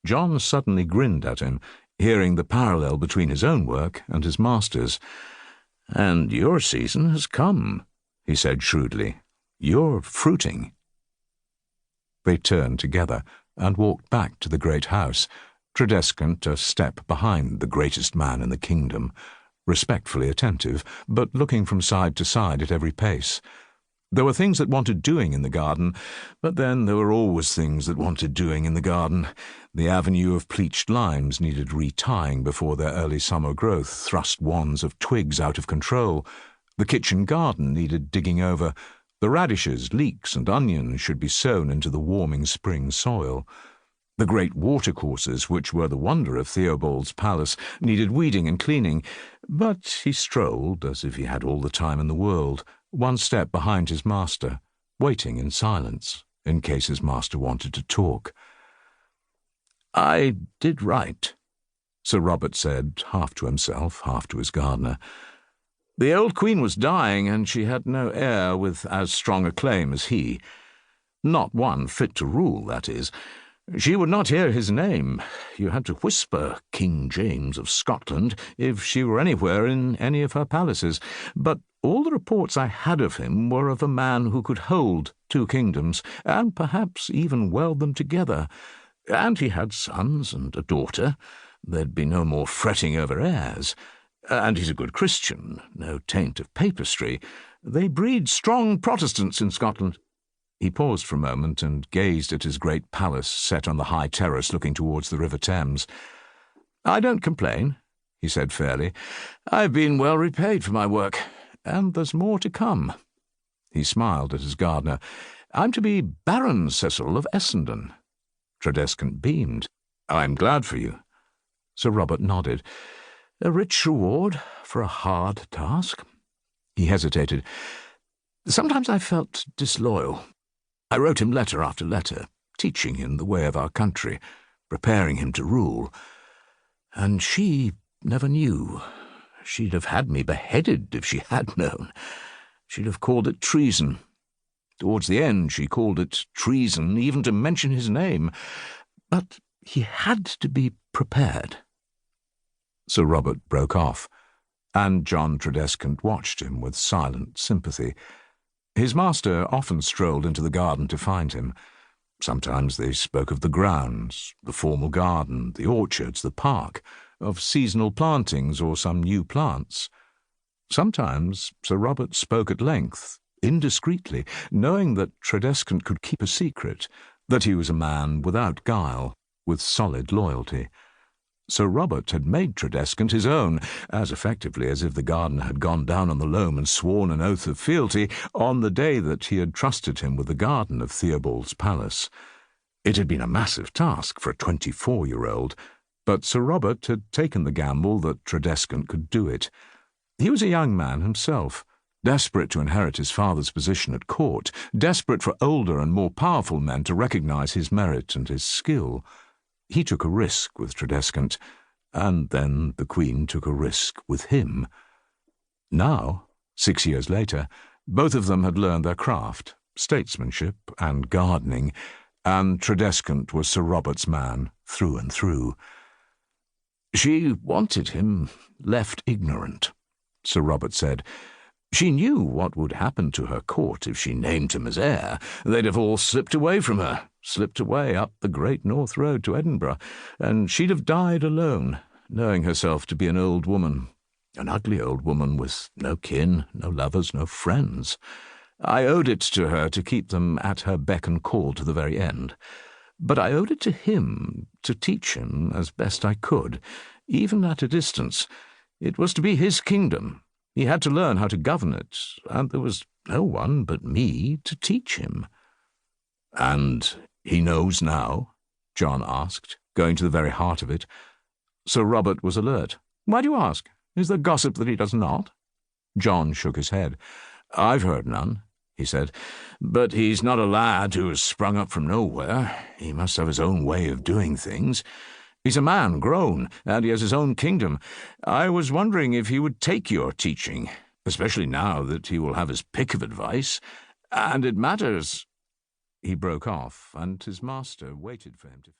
John suddenly grinned at him, hearing the parallel between his own work and his master's. "And your season has come," he said shrewdly. "You're fruiting." They turned together and walked back to the great house, Tradescant a step behind the greatest man in the kingdom, respectfully attentive, but looking from side to side at every pace. There were things that wanted doing in the garden, but then there were always things that wanted doing in the garden. The avenue of pleached limes needed retying before their early summer growth thrust wands of twigs out of control. The kitchen garden needed digging over. The radishes, leeks, and onions should be sown into the warming spring soil. The great watercourses, which were the wonder of Theobald's palace, needed weeding and cleaning, but he strolled, as if he had all the time in the world, one step behind his master, waiting in silence, in case his master wanted to talk. "I did right," Sir Robert said, half to himself, half to his gardener. "The old queen was dying, and she had no heir with as strong a claim as he. Not one fit to rule, that is. She would not hear his name. You had to whisper King James of Scotland if she were anywhere in any of her palaces. But all the reports I had of him were of a man who could hold two kingdoms, and perhaps even weld them together. And he had sons and a daughter. There'd be no more fretting over heirs. And he's a good Christian, no taint of papistry. They breed strong Protestants in Scotland." He paused for a moment and gazed at his great palace set on the high terrace looking towards the River Thames. "I don't complain," he said fairly. "I've been well repaid for my work, and there's more to come." He smiled at his gardener. "I'm to be Baron Cecil of Essendon." Tradescant beamed. "I'm glad for you." Sir Robert nodded. "A rich reward for a hard task." He hesitated. "Sometimes I felt disloyal. I wrote him letter after letter, teaching him the way of our country, preparing him to rule. And she never knew. She'd have had me beheaded if she had known. She'd have called it treason. Towards the end she called it treason even to mention his name. But he had to be prepared." Sir Robert broke off, and John Tradescant watched him with silent sympathy. His master often strolled into the garden to find him. Sometimes they spoke of the grounds, the formal garden, the orchards, the park, of seasonal plantings or some new plants. Sometimes Sir Robert spoke at length, indiscreetly, knowing that Tradescant could keep a secret, that he was a man without guile, with solid loyalty. Sir Robert had made Tradescant his own, as effectively as if the gardener had gone down on the loam and sworn an oath of fealty on the day that he had trusted him with the garden of Theobald's palace. It had been a massive task for a 24-year-old, but Sir Robert had taken the gamble that Tradescant could do it. He was a young man himself, desperate to inherit his father's position at court, desperate for older and more powerful men to recognize his merit and his skill. He took a risk with Tradescant, and then the Queen took a risk with him. Now, 6 years later, both of them had learned their craft, statesmanship and gardening, and Tradescant was Sir Robert's man through and through. "She wanted him left ignorant," Sir Robert said. "She knew what would happen to her court if she named him as heir. They'd have all slipped away from her, slipped away up the Great North Road to Edinburgh, and she'd have died alone, knowing herself to be an old woman, an ugly old woman with no kin, no lovers, no friends. I owed it to her to keep them at her beck and call to the very end. But I owed it to him to teach him as best I could, even at a distance. It was to be his kingdom. He had to learn how to govern it, and there was no one but me to teach him." "And he knows now?" John asked, going to the very heart of it. Sir Robert was alert. "Why do you ask? Is there gossip that he does not?" John shook his head. "I've heard none," he said. "But he's not a lad who has sprung up from nowhere. He must have his own way of doing things. He's a man grown, and he has his own kingdom. I was wondering if he would take your teaching, especially now that he will have his pick of advice. And it matters—" He broke off, and his master waited for him to